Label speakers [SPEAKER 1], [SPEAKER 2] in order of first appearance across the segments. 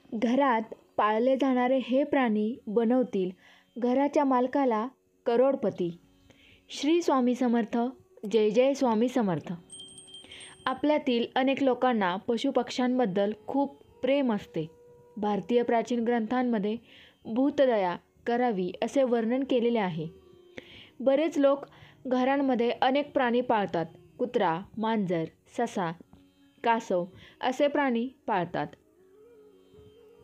[SPEAKER 1] घरात पाळले जाणारे हे प्राणी बनवतील घराच्या मालकाला करोडपती. श्री स्वामी समर्थ. जय जय स्वामी समर्थ. आपल्यातील अनेक लोकांना पशुपक्ष्यांबद्दल खूप प्रेम असते. भारतीय प्राचीन ग्रंथांमध्ये भूतदया करावी असे वर्णन केलेले आहे. बरेच लोक घरांमध्ये अनेक प्राणी पाळतात. कुत्रा, मांजर, ससा, कासव असे प्राणी पाळतात.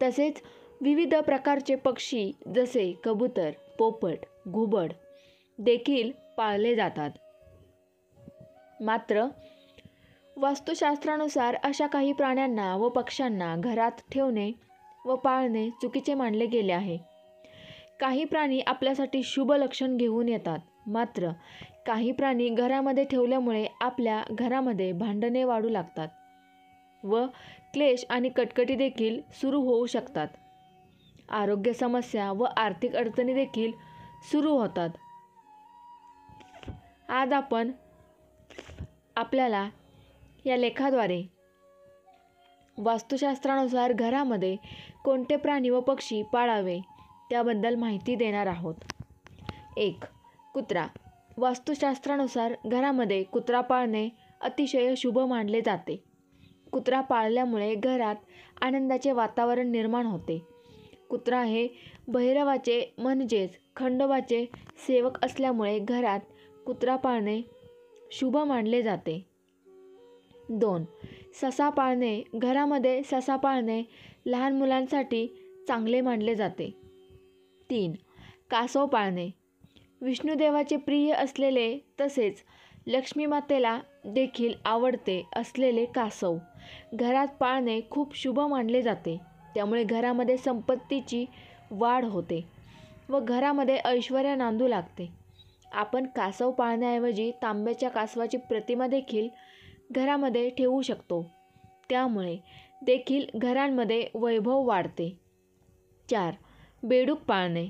[SPEAKER 1] तसेच विविध प्रकारचे पक्षी जसे कबूतर, पोपट, घुबड देखील पाळले जातात. मात्र वास्तुशास्त्रानुसार अशा काही प्राण्यांना व पक्ष्यांना घरात ठेवणे व पाळणे चुकीचे मानले गेले आहे. काही प्राणी आपल्यासाठी शुभ लक्षण घेऊन येतात. मात्र काही प्राणी घरामध्ये ठेवल्यामुळे आपल्या घरामध्ये भांडणे वाढू लागतात व क्लेश आणि कटकटी देखील सुरू होऊ शकतात. आरोग्य समस्या व आर्थिक अडचणी देखील सुरू होतात. आज आपण आपल्याला या लेखाद्वारे वास्तुशास्त्रानुसार घरामध्ये कोणते प्राणी व पक्षी पाळावे त्याबद्दल माहिती देणार आहोत. 1. कुत्रा. वास्तुशास्त्रानुसार घरामध्ये कुत्रा पाळणे अतिशय शुभ मानले जाते. कुत्रा पाळल्यामुळे घरात आनंदाचे वातावरण निर्माण होते. कुत्रा हे भैरवाचे म्हणजेच खंडोबाचे सेवक असल्यामुळे घरात कुत्रा पाळणे शुभ मानले जाते. 2. ससा पाळणे. घरामध्ये ससा पाळणे लहान मुलांसाठी चांगले मानले जाते. 3. कासव पाळणे. विष्णुदेवाचे प्रिय असलेले तसेच लक्ष्मी मातेला देखील आवडते असलेले कासव घरात पाळणे खूप शुभ मानले जाते. त्यामुळे घरामध्ये संपत्तीची वाढ होते व घरामध्ये ऐश्वर्य नांदू लागते. आपण कासव पाळण्याऐवजी तांब्याच्या कासवाची प्रतिमा देखील घरामध्ये ठेवू शकतो. त्यामुळे देखील घरांमध्ये वैभव वाढते. 4. बेडूक पाळणे.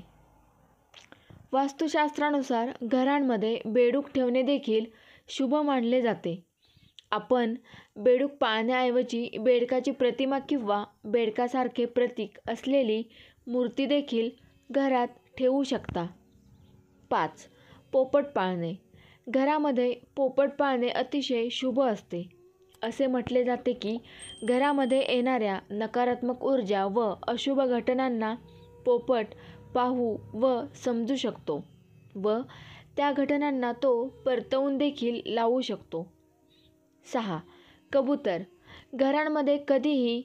[SPEAKER 1] वास्तुशास्त्रानुसार घरांमध्ये बेडूक ठेवणे देखील शुभ मानले जाते. आपण बेडूक पाळण्याऐवजी बेडकाची प्रतिमा किंवा बेडकासारखे प्रतीक असलेली मूर्ती देखील घरात ठेवू शकता. 5. पोपट पाळणे. घरामध्ये पोपट पाळणे अतिशय शुभ असते. असे म्हटले जाते की घरामध्ये येणाऱ्या नकारात्मक ऊर्जा व अशुभ घटनांना पोपट पाहू व समजू शकतो व त्या घटनांना तो परतवून देखील लावू शकतो. 6. कबूतर. घरांमध्ये कधीही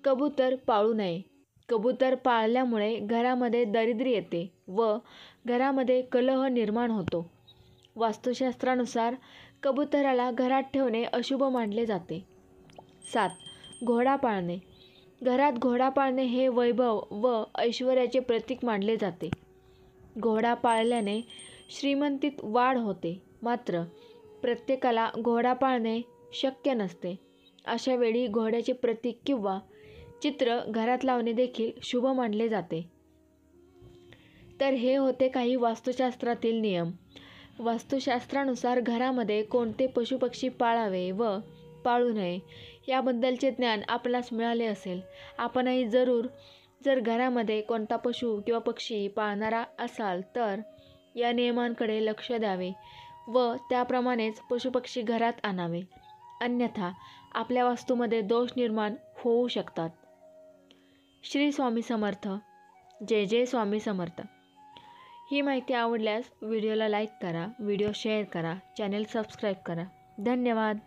[SPEAKER 1] कबूतर पाळू नये. कबूतर पाळल्यामुळे घरामध्ये दारिद्र्य येते व घरामध्ये कलह निर्माण होतो. वास्तुशास्त्रानुसार कबुतराला घरात ठेवणे अशुभ मानले जाते. 7. घोडा पाळणे. घरात घोडा पाळणे हे वैभव व ऐश्वर्याचे प्रतीक मानले जाते. घोडा पाळल्याने श्रीमंतीत वाढ होते. मात्र प्रत्येकाला घोडा पाळणे शक्य नसते. अशा वेळी घोड्याचे प्रतीक किंवा चित्र घरात लावणे देखील शुभ मानले जाते. तर हे होते काही वास्तुशास्त्रातील नियम. वास्तुशास्त्रानुसार घरामध्ये कोणते पशुपक्षी पाळावे व पाळू नये याबद्दलचे ज्ञान आपणास मिळाले असेल. आपणही जर घरामध्ये कोणता पशु किंवा पक्षी पाळणारा असाल तर या नियमांकडे लक्ष द्यावे व त्याप्रमाणेच पशुपक्षी घरात आणावे. अन्यथा आपल्या वास्तूमध्ये दोष निर्माण होऊ शकतात. श्री स्वामी समर्थ. जय जय स्वामी समर्थ. ही माहिती आवडल्यास व्हिडिओला लाईक करा, व्हिडिओ शेअर करा, चॅनेल सबस्क्राईब करा. धन्यवाद.